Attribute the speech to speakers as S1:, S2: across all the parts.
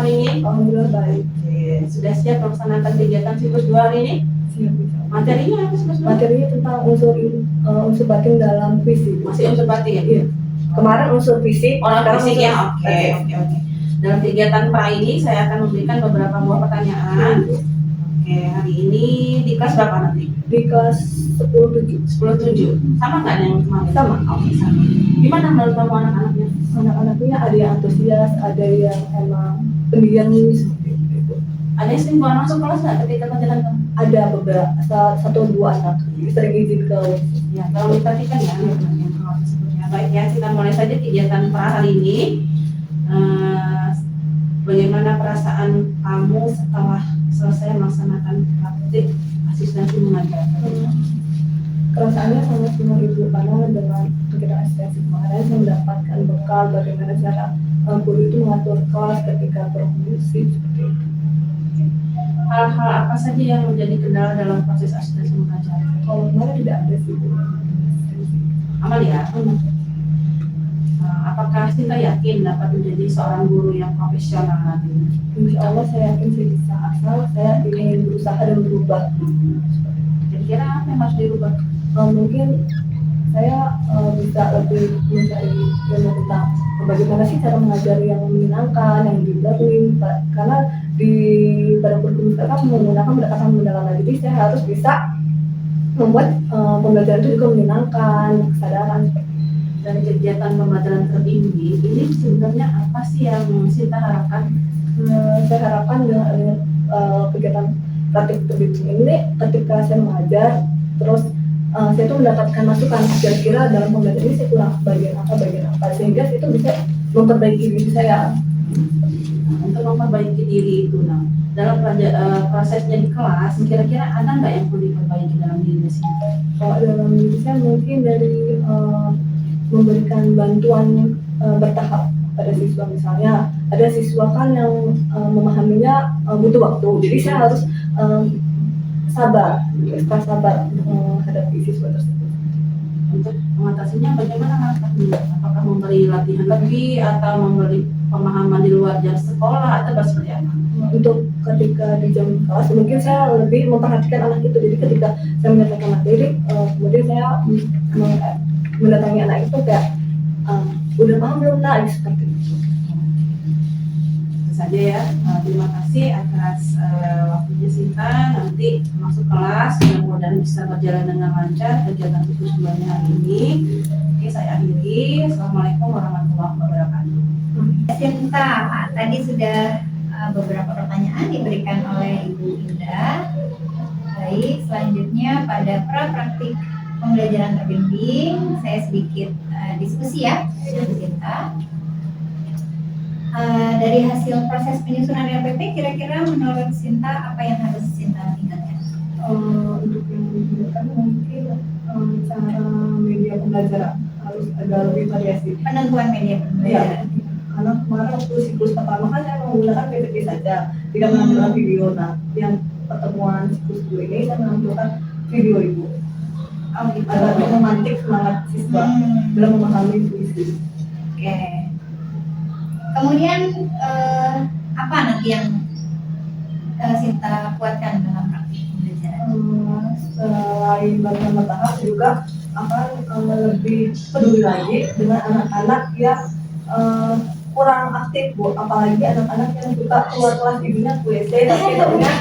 S1: hari ini?
S2: Alhamdulillah baik.
S1: Sudah siap melaksanakan kegiatan siklus 2 hari ini?
S2: Siap.
S1: Materinya apa siklus 2?
S2: Materinya tentang unsur batin dalam fisik.
S1: Masih unsur batin ya?
S2: Iya. Kemarin unsur fisik.
S1: Fisik ya, oke. Dalam kegiatan pra ini saya akan memberikan beberapa buah pertanyaan. Oke, hari ini di kelas berapa nanti?
S2: Di kelas 10-7.
S1: 10-7. Sama nggak yang kemarin?
S2: Sama.
S1: Oke, sama. Gimana menurut kamu anak-anaknya?
S2: Anak-anaknya ada yang antusias, ada yang emang pendiam seperti itu.
S1: Ada yang sering keluar masuk kelas nggak ketika pelajaran kamu?
S2: Ada beberapa, 1-2 anak sering izin ke.
S1: Ya, tolong diperhatikan ya. Baik ya, kita mulai saja kegiatan pra hari ini. Bagaimana perasaan kamu setelah selesai melaksanakan praktik asistensi mengajar?
S2: Perasaannya sangat senang Ibu, karena dengan kegiatan asistensi kemarin saya mendapatkan bekal bagaimana cara guru itu mengatur kelas ketika berfungsi seperti itu.
S1: Hal-hal apa saja yang menjadi kendala dalam proses asistensi mengajar?
S2: Kalau kemarin tidak ada sih Bu.
S1: Aman ya? Apakah Sinta yakin dapat menjadi seorang guru yang profesional nanti?
S2: Insya Allah saya yakin saya bisa, asal saya ingin berusaha dan berubah.
S1: Kira-kira apa yang harus dirubah?
S2: Mungkin saya bisa lebih mencari ilmu tentang bagaimana sih cara mengajar yang menyenangkan, yang di learning, karena pada kurikulum mereka menggunakan pendekatan mendalam. Jadi saya harus bisa membuat pembelajaran itu juga menyenangkan, kesadaran.
S1: Dari kegiatan pembelajaran terbimbing ini sebenarnya apa sih yang Sinta harapkan?
S2: Saya harapkan dengan kegiatan praktik terbimbing ini ketika saya mengajar, terus saya tuh mendapatkan masukan kira-kira dalam pembelajaran ini saya kurang bagian apa, sehingga itu bisa memperbaiki diri saya.
S1: Untuk memperbaiki diri itu, dalam prosesnya di kelas, kira-kira ada nggak yang perlu diperbaiki dalam diri Sinta?
S2: Kalau dalam diri saya mungkin dari memberikan bantuan bertahap pada siswa. Misalnya ada siswa kan yang memahaminya butuh waktu, jadi saya harus ekstra sabar menghadapi siswa tersebut.
S1: Untuk mengatasinya bagaimana langkahnya? Apakah memberi latihan lebih atau memberi pemahaman di luar jam sekolah atau seperti apa?
S2: Untuk ketika di jam kelas mungkin saya lebih memperhatikan anak itu, jadi ketika saya menyelesaikan materi kemudian saya mendatangi anak itu kayak udah paham belum nak, seperti itu.
S1: Itu saja ya. Terima kasih atas waktunya Sinta. Nanti masuk kelas, mudah-mudahan bisa berjalan dengan lancar kegiatan siklus 2-nya hari ini. Oke, saya akhiri. Assalamualaikum warahmatullahi wabarakatuh.
S3: Sinta, tadi sudah beberapa pertanyaan diberikan oleh Ibu Indah. Baik, selanjutnya pada praktik pembelajaran terbimbing, saya sedikit diskusi ya dengan Sinta. Dari hasil proses penyusunan RPP, kira-kira menurut Sinta apa yang harus Sinta tingkatkan?
S2: Untuk yang ditingkatkan mungkin cara media pembelajaran harus ada lebih variasi.
S3: Penentuan media pembelajaran.
S2: Ya, karena kemarin waktu siklus pertama kan saya menggunakan PPT saja, tidak menampilkan video. Nah, yang pertemuan siklus 2 ini saya menampilkan video Ibu. Agar memantik semangat siswa dalam memahami puisi.
S3: Oke. Kemudian apa nanti yang Sinta kuatkan dalam praktik pembelajaran?
S2: Selain bantuan bertahap juga akan lebih peduli lagi dengan anak-anak yang kurang aktif Bu, apalagi anak-anak yang suka keluar kelas ibunya ke WC tapi tahunya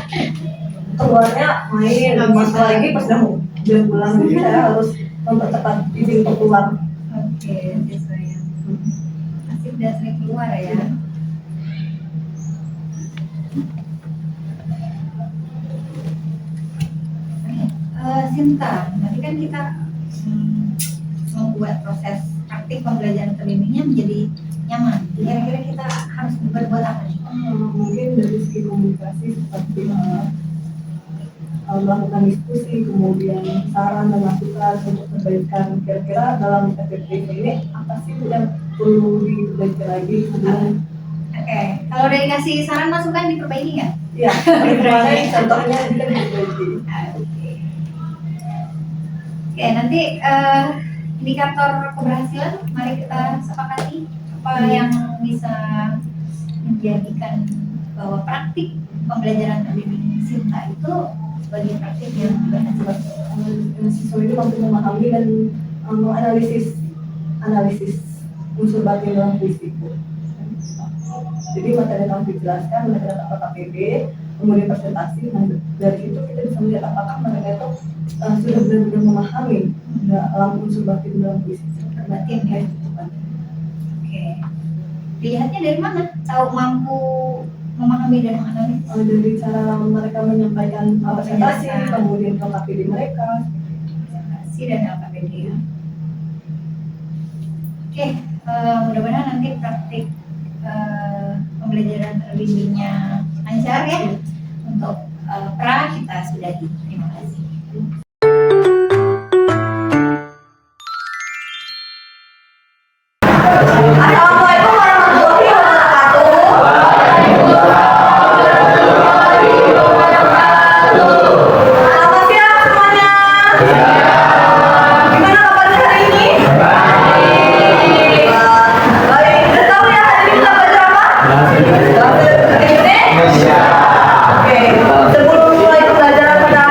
S2: keluarnya main, apalagi pas udah pulang, jadi saya harus mempercepat izin untuk keluar.
S3: Oke, siswa yang masih udah sering keluar ya. Sinta, nanti kan kita membuat proses praktik pembelajaran terbimbingnya menjadi nyaman. Kira-kira kita harus berbuat apa nih?
S2: Mungkin dari segi komunikasi seperti melakukan diskusi, kemudian saran dan masukan untuk perbaikan. Kira-kira dalam FFP ini apa sih yang perlu diperbaiki lagi sebelum?
S3: Oke, kalau udah dikasih saran masukan diperbaiki nggak?
S2: Iya, kemarin contohnya juga diperbaiki.
S3: Oke, nanti indikator keberhasilan mari kita sepakati apa yang bisa menjadikan bahwa praktik pembelajaran terbimbing Sinta itu sebagai praktik yang berhasil.
S2: Siswa itu mampu memahami dan menganalisis unsur batin dalam puisi Bu. Jadi materi yang dijelaskan mereka dapat KPB, kemudian presentasi, dan dari situ kita bisa melihat apakah mereka itu sudah benar-benar memahami dalam unsur batin dalam puisi.
S3: Batin ya. Oke. Dilihatnya dari mana? Tahu mampu memahami dan menganalisis?
S2: Dari cara mereka menyampaikan presentasi,
S3: Penjelasan.
S2: kemudian ke KPB mereka.
S3: Presentasi dan LKPD ya. Oke, mudah-mudahan nanti praktik pembelajaran terbimbingnya lancar ya. Untuk pra kita sudahi. Terima kasih.
S2: Assalamualaikum warahmatullahi wabarakatuh. Selamat siang semuanya. Gimana kabarnya hari ini? Baik. Sudah tahu ya hari ini kita belajar apa? Bahasa Indonesia. Oke. Sebelum mulai pembelajaran pada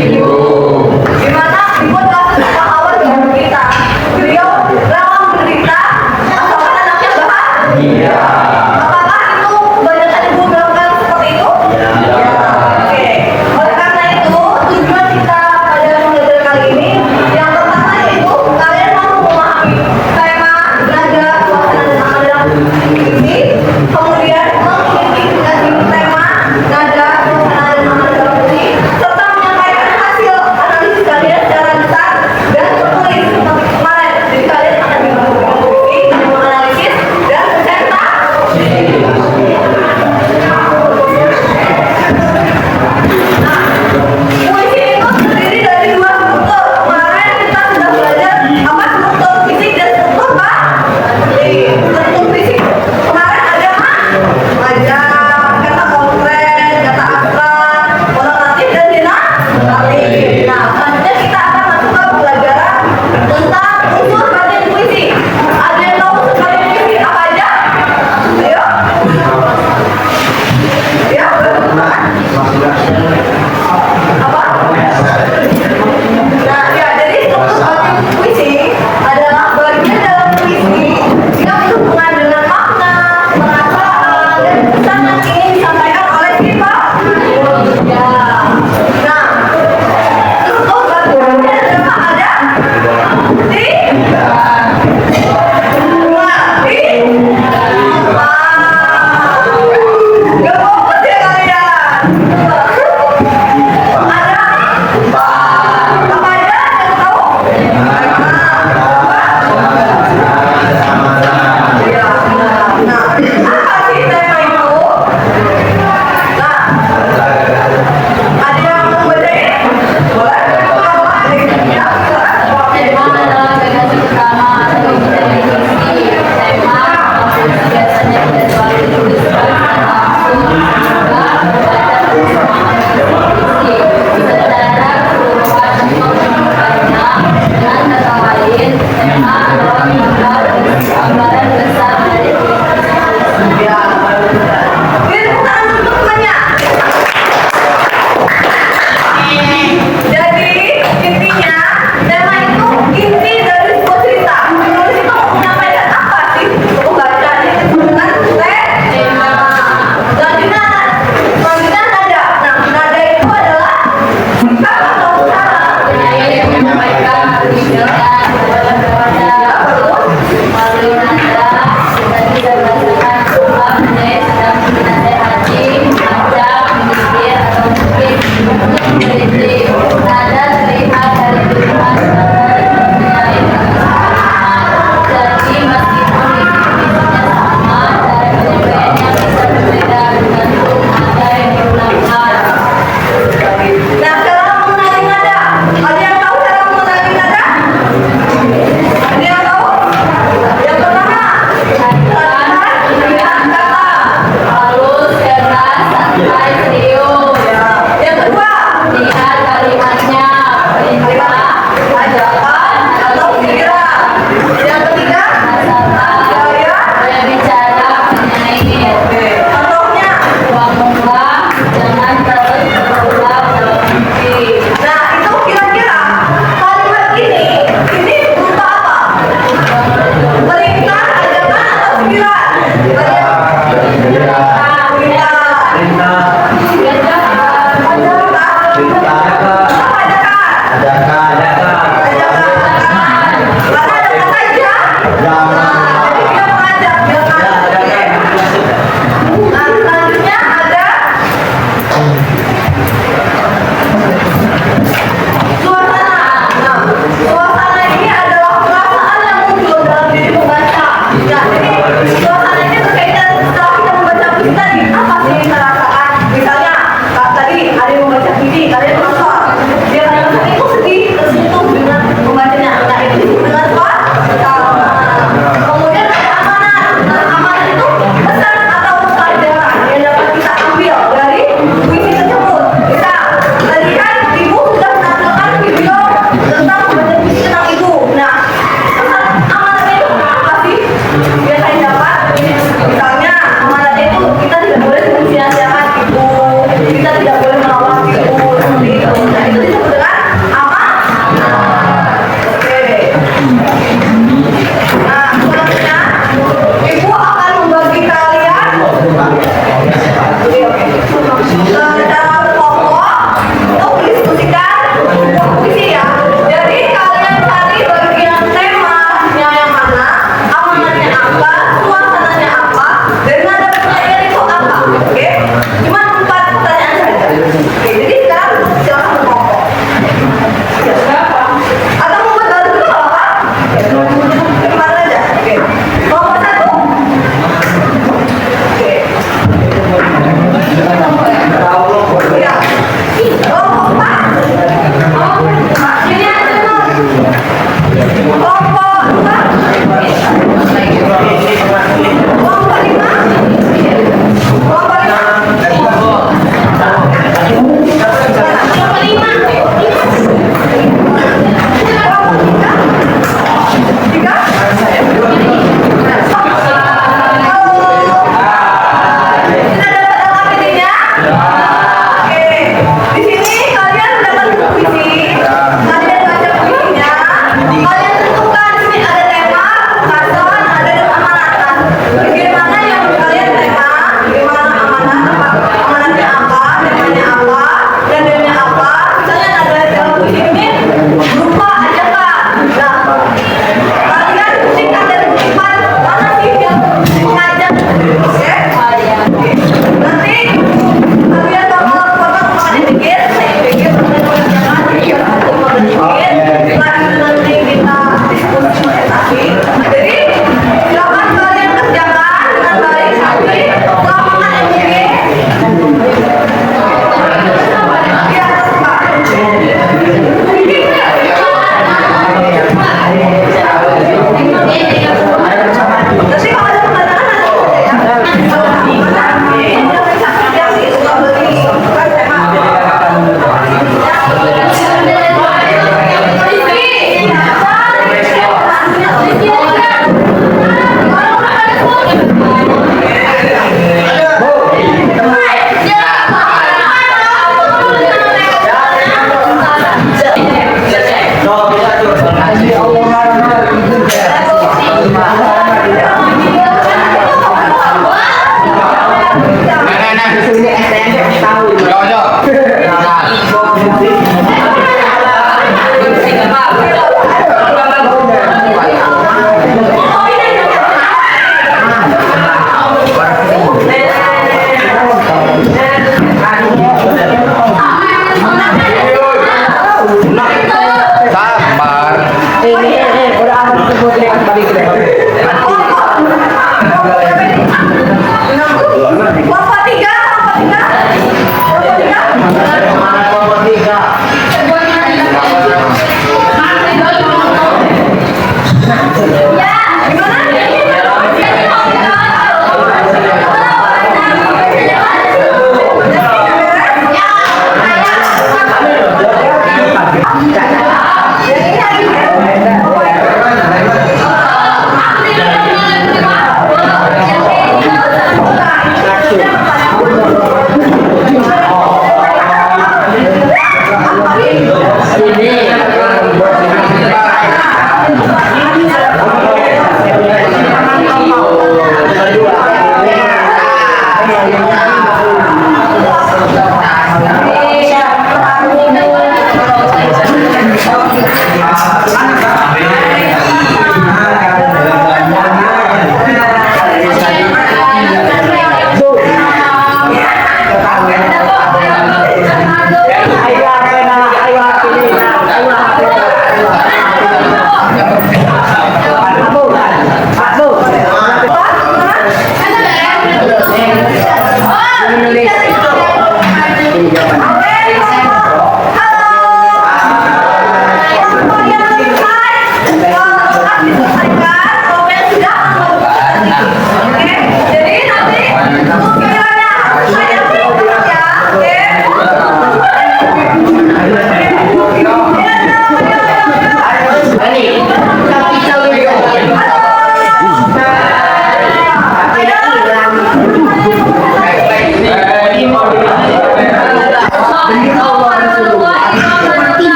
S4: Ibu.
S2: Gimana ibu adalah sosok pahlawan di hidup kita. Beliau rela menderita asalkan anaknya bahagia. Apakah itu kebanyakan ibu melakukan seperti itu?
S4: Ya.
S2: Oke. Oleh karena itu tujuan kita pada belajar kali ini yang pertama yaitu kalian mampu memahami tema, nada, suasana dan makna dalam ini. Kemudian mengikuti tema, nada, suasana dan makna dalam ini, serta menyampaikan hasil analisis kalian secara besar dan tertulis seperti kemarin. Jadi kalian akan dibantu dengan puisi, menganalisis dan mencetak. Puisi itu terdiri dari dua struktur. Kemarin kita sudah belajar apa struktur fisik dan struktur apa? Struktur fisik. Kemarin ada wajah, kata konkret, kata abstrak, konotatif dan dinamatif. Nah, selanjutnya kita akan masuk ke pelajaran tentang unsur bagian puisi. Ada yang tahu unsur bagian puisi apa aja? Ayo. Ya, apa? Nah, ya, jadi struktur bagian puisi adalah bagian dalam puisi yang berhubungan dengan makna, perasaan, dan pesan yang ingin disampaikan oleh si penulis. Nah, struktur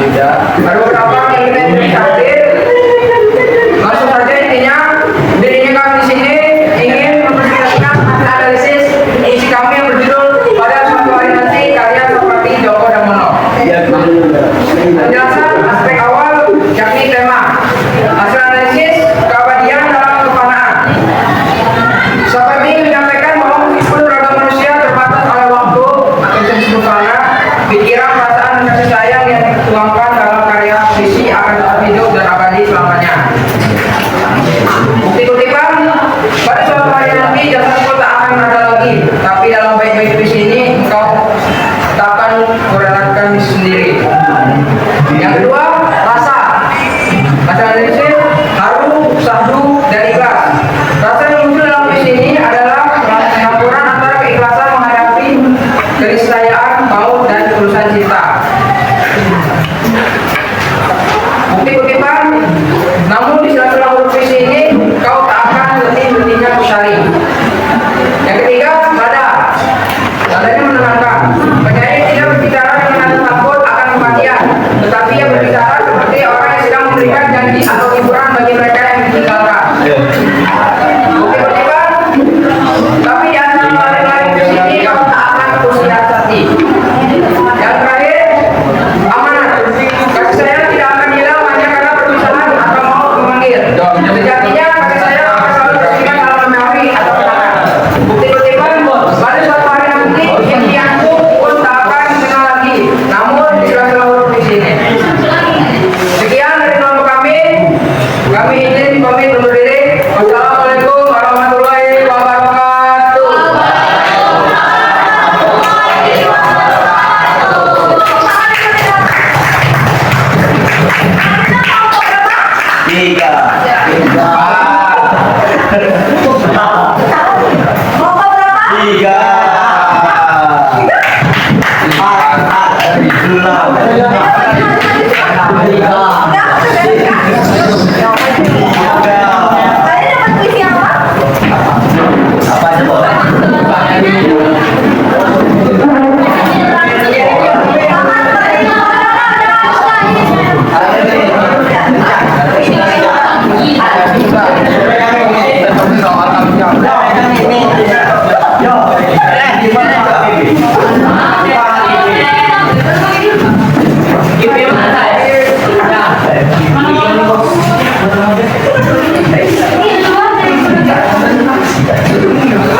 S4: Ada beberapa yang kita hadir. Langsung saja intinya, dirinya kami di sini ingin mempresentasikan hasil analisis isi kami yang berjudul pada suatu hari nanti karya seperti Djoko Damono. Penjelasan aspek awal yakni tema hasil analisis keabadian dalam kefanaan. Seperti menyampaikan bahwa meskipun ragam manusia terbatas oleh waktu atau jenis fana, pikiran, perasaan, dan kasih sayang yang dituangkan dalam karya puisi akan tetap hidup dan abadi selamanya. Bukti kutipan, pada suatu hari nanti jasadku tak akan ada lagi, tapi dalam bait-bait puisi ini engkau tak akan merelakan sendiri. Yang kedua, rasa. Rasa analisis haru, sahdu, dan ikhlas. Rasa yang muncul dalam puisi ini adalah campuran antara keikhlasan menghadapi keniscayaan, maut, dan ketulusan cinta. Bukti kutipan, namun di sela-sela huruf puisi ini kau tak akan henti-hentinya mencari. Yang ketiga, pada. Tandanya menenangkan. Penyanyi tidak berbicara dengan nada takut akan kematian, tetapi ia berbicara seperti orang yang sedang memberikan janji atau hiburan bagi mereka yang ditinggalkan. Bukti kutipan, tapi di antara lain-lain puisi ini kau tak akan kusiasati. Yang terakhir, amanat. Kasih sayang tidak akan hilang hanya karena perpisahan atau mau memanggil. Sejatinya kasih sayang akan selalu bersifat dalam memori atau kenangan. Bukti kutipan, pada suatu hari nanti impianku pun tak akan dikenal lagi. Namun di sela-sela huruf di sini. Sekian dari kelompok kami. Kami izin pamit undur diri. Wassalamualaikum warahmatullahi wabarakatuh.
S5: Tiga. Tiga.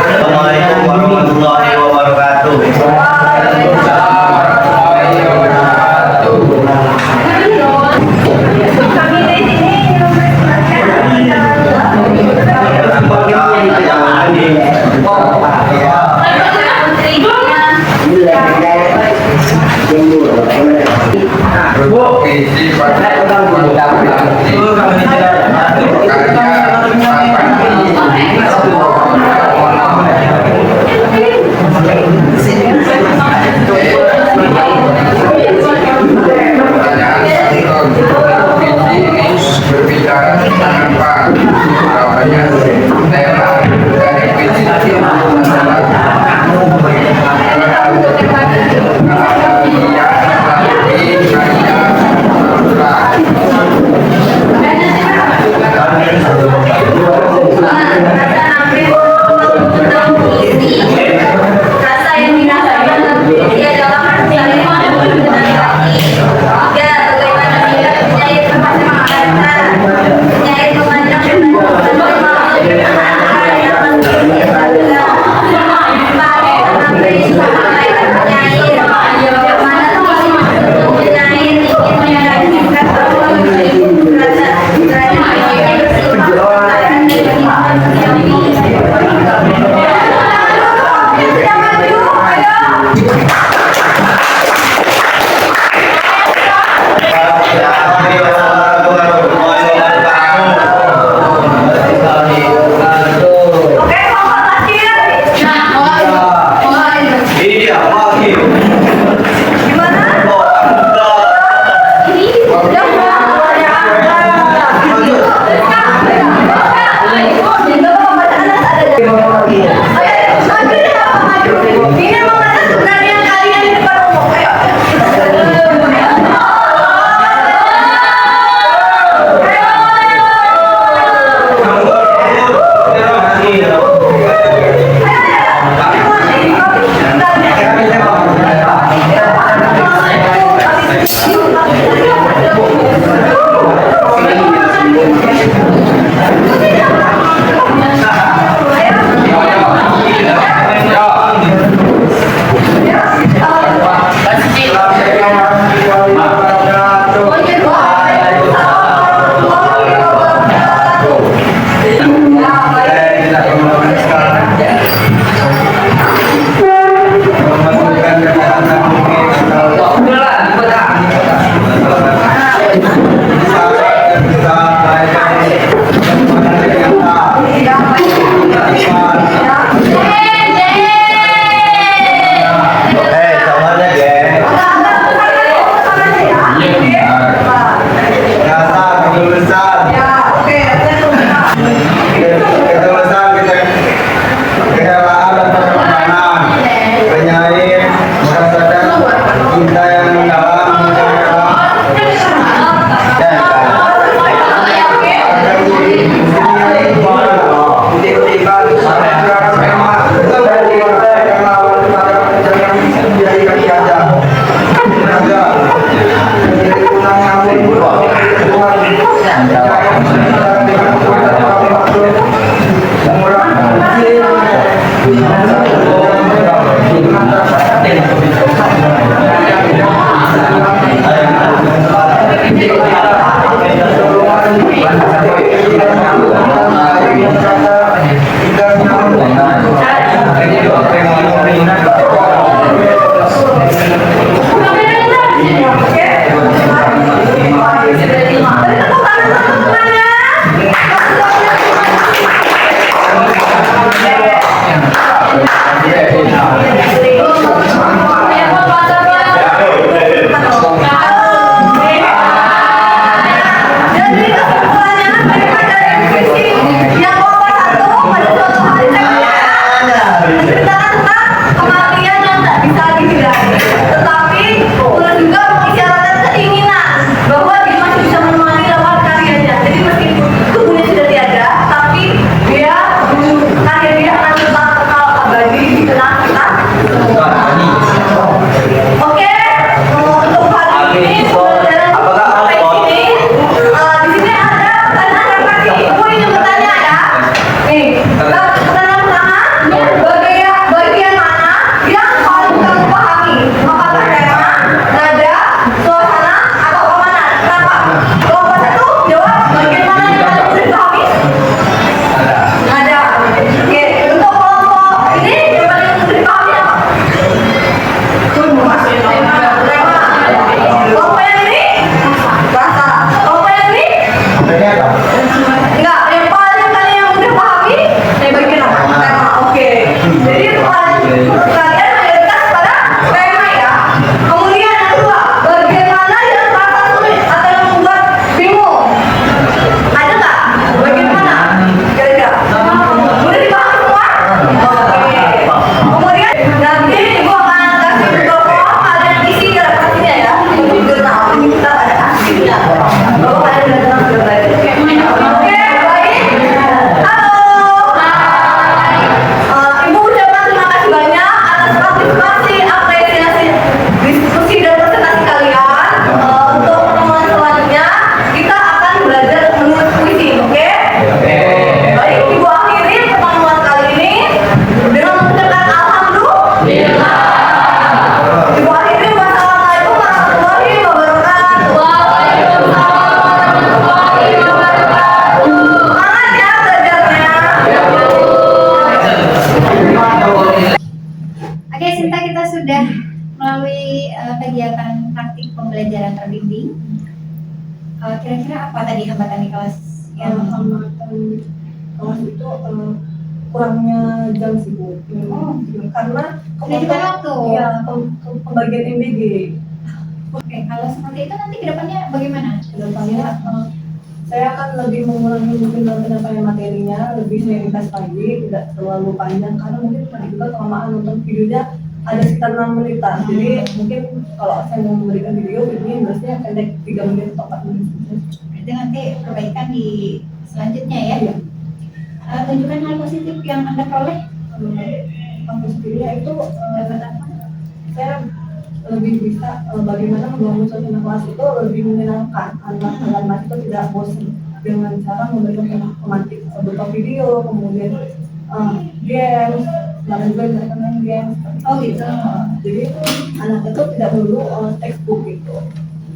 S5: Assalamualaikum warahmatullahi wabarakatuh.
S4: Berbicara tentang apa? Jawabannya tema dari puisi adalah
S3: Kira-kira apa tadi hambatan di kelas yang
S2: hambatan kelas itu kurangnya jam sih Bu. Karena
S3: manajemen waktu?
S2: Iya, pembagian MBG.
S3: Oke, kalau seperti itu nanti kedepannya bagaimana?
S2: Kedepannya saya akan lebih mengurangi mungkin dalam penyampaian materinya, lebih ringkas lagi, tidak terlalu panjang karena mungkin tadi juga kelamaan nonton videonya ada sekitar 6 menitan. Jadi mungkin kalau saya mau memberikan videonya biasanya pendek 3 menit atau 4 menit.
S3: Berarti nanti perbaikan di selanjutnya ya.
S2: Iya.
S3: Tunjukkan hal positif yang Anda peroleh.
S2: Kampus sendiri itu
S3: Dapat apa?
S2: saya lebih bisa bagaimana membangun suasana kelas itu lebih menyenangkan anak-anak itu tidak bosan dengan cara memberikan tematik berupa video, kemudian games, lalu juga mereka main games.
S3: Oh gitu.
S2: Jadi anak itu tidak perlu textbook gitu.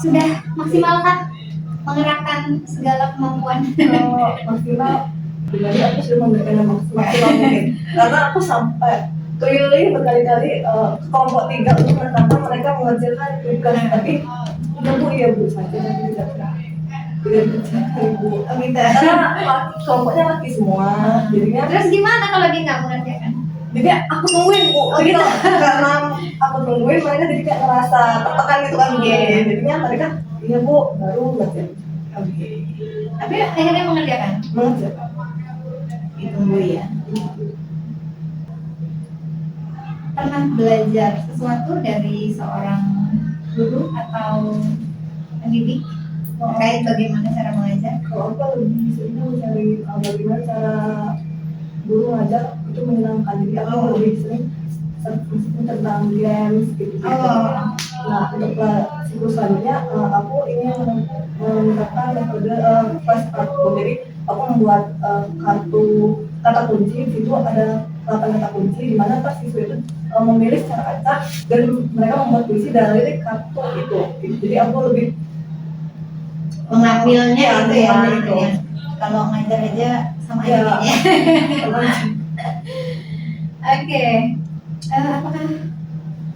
S3: Sudah maksimal kan mengerahkan segala kemampuan?
S2: Maksimal pribadi aku sudah memberikan yang maksimal mungkin karena aku sampai keliling berkali-kali ke kelompok 3 untuk menetapkan mereka mengerjakan tugas tapi ya Bu saja tapi tidak dikerjakan Bu karena kelompoknya laki semua jadinya
S3: Terus gimana kalau dia nggak mengerjakan?
S2: jadi aku tungguin Bu gitu karena aku tungguin mereka jadi kayak ngerasa tertekan gitu kan jadinya mereka iya Bu baru ngerjain.
S3: Tapi akhirnya mengerjakan.
S2: Mengerjakan
S3: Ditunggu ya. Pernah belajar sesuatu dari seorang guru atau pendidik terkait bagaimana cara mengajar?
S2: kalau aku lebih sering mencari bagaimana cara guru ngajar itu menyenangkan jadi aku lebih sering tentang games gitu. Nah untuk siklus selanjutnya aku ingin menerapkan metode flashcard. Jadi aku membuat kartu kata kunci. Di situ ada 8 kata kunci di mana pas siswa itu memilih secara acak dan mereka membuat puisi dari kartu itu. Jadi aku lebih
S3: Mengambilnya itu ya.
S2: itu.
S3: Kalau ngajar aja sama
S2: Ya.
S3: aja ya. Oke. Apakah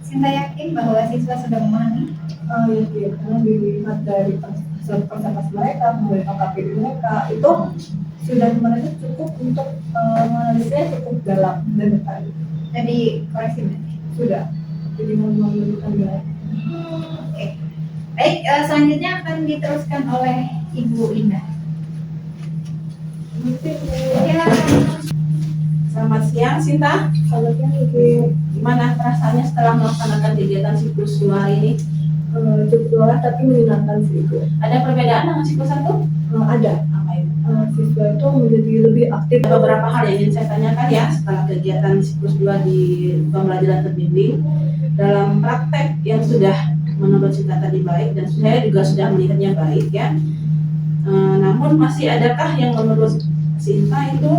S3: Sinta yakin bahwa siswa sudah memahami?
S2: Iya, karena dilihat dari presentasi mereka, kemudian KPD mereka itu sudah mereka cukup untuk menganalisnya cukup dalam dan detail.
S3: Tadi koreksi berarti.
S2: Sudah, jadi memberikan nilai.
S3: Oke. Baik, selanjutnya akan diteruskan oleh Ibu Indah.
S2: Mungkin
S3: Silakan.
S1: Selamat siang Sinta.
S2: sahabatnya lebih
S1: Gimana perasaannya setelah melaksanakan kegiatan siklus 2 hari ini?
S2: cukup lelah tapi menyenangkan sih itu.
S1: Ada perbedaan dengan siklus 1?
S2: Ada
S1: Apa itu?
S2: siswa itu menjadi lebih aktif.
S1: Ada beberapa hal yang ingin saya tanyakan ya setelah kegiatan siklus 2 di pembelajaran terbimbing. Dalam praktek yang sudah menurut Sinta tadi baik dan saya juga sudah melihatnya baik ya. Namun masih adakah yang menurut Sinta itu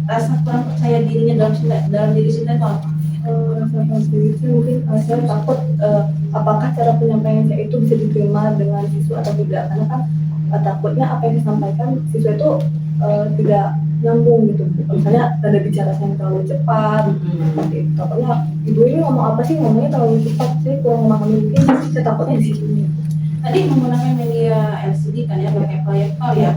S1: rasa kurang percaya dirinya dalam diri Sinta itu apa?
S2: Rasa itu mungkin saya takut apakah cara penyampaian saya itu bisa diterima dengan siswa atau tidak karena kan takutnya apa yang disampaikan siswa itu tidak nyambung gitu. Misalnya ada bicara saya yang terlalu cepat seperti itu. Takutnya ibu ini ngomong apa sih, ngomongnya terlalu cepat, saya kurang memahami, mungkin saya takutnya di situ.
S1: Tadi menggunakan media LCD kan ya, pakai proyektor ya.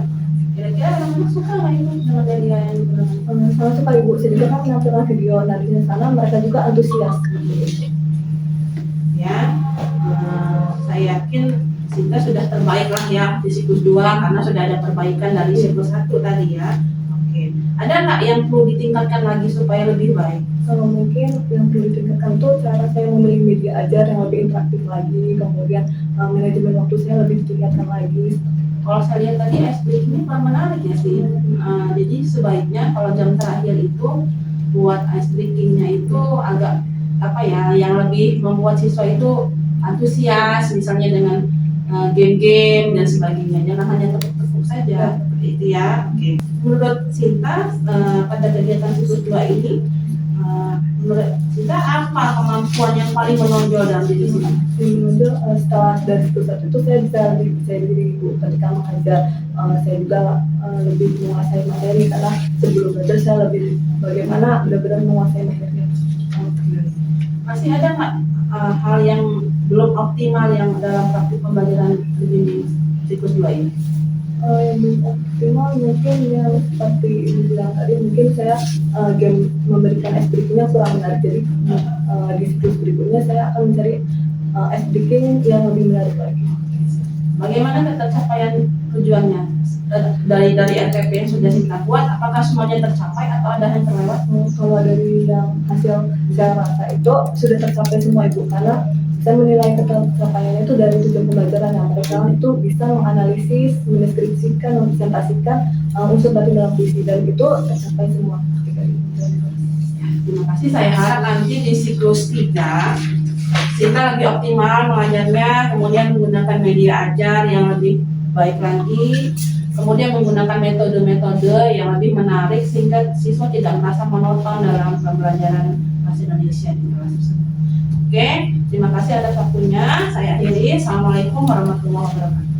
S1: Kira-kira anak-anak suka nggak itu dengan media yang digunakan?
S2: Sama suka ibu, saya juga kan menampilkan video dari sana, mereka juga antusias.
S1: Ya, saya yakin Sinta sudah terbaik lah ya di siklus 2 karena sudah ada perbaikan dari siklus 1 tadi ya. Oke, ada nggak yang perlu ditingkatkan lagi supaya lebih baik?
S2: Kalau mungkin yang perlu ditingkatkan tuh cara saya memilih media ajar yang lebih interaktif lagi, kemudian manajemen waktu saya lebih ditingkatkan lagi.
S1: Kalau saya lihat tadi SD ini kurang menarik ya sih. Jadi sebaiknya kalau jam terakhir itu buat ice breaking-nya itu agak apa ya, yang lebih membuat siswa itu antusias, misalnya dengan game-game dan sebagainya. Jangan hanya tepuk-tepuk saja seperti itu ya. Oke. Menurut Sinta pada kegiatan siklus 2 ini, menurut Sinta apa kemampuan yang paling menonjol dalam diri Sinta?
S2: Menunjuk setelah dari siklus 1 itu saya bisa lebih percaya diri ibu ketika mengajar. Saya juga lebih menguasai materi karena sebelum belajar saya lebih bagaimana benar-benar menguasai materinya.
S1: Masih ada nggak hal yang belum optimal yang dalam praktik pembelajaran terbimbing siklus 2 ini?
S2: Yang belum optimal mungkin yang seperti ibu bilang tadi, mungkin saya game memberikan ice breaking-nya kurang menarik, jadi di siklus berikutnya saya akan mencari ice breaking yang lebih menarik lagi.
S1: Bagaimana tercapaian tujuannya dari RPP yang sudah kita buat? Apakah semuanya tercapai atau ada yang terlewat?
S2: Kalau dari yang hasil saya rasa itu sudah tercapai semua ibu, karena saya menilai tercapaiannya itu dari tujuan pembelajaran yang mereka itu bisa menganalisis, mendeskripsikan, mempresentasikan unsur batin dalam puisi, dan itu tercapai semua ketika itu.
S1: Terima kasih. Saya harap nanti di siklus 3 Sinta lebih optimal mengajarnya, kemudian menggunakan media ajar yang lebih baik lagi, kemudian menggunakan metode-metode yang lebih menarik sehingga siswa tidak merasa monoton dalam pembelajaran bahasa Indonesia di kelas tersebut. Oke, terima kasih atas waktunya. Saya akhiri. Assalamualaikum warahmatullahi wabarakatuh.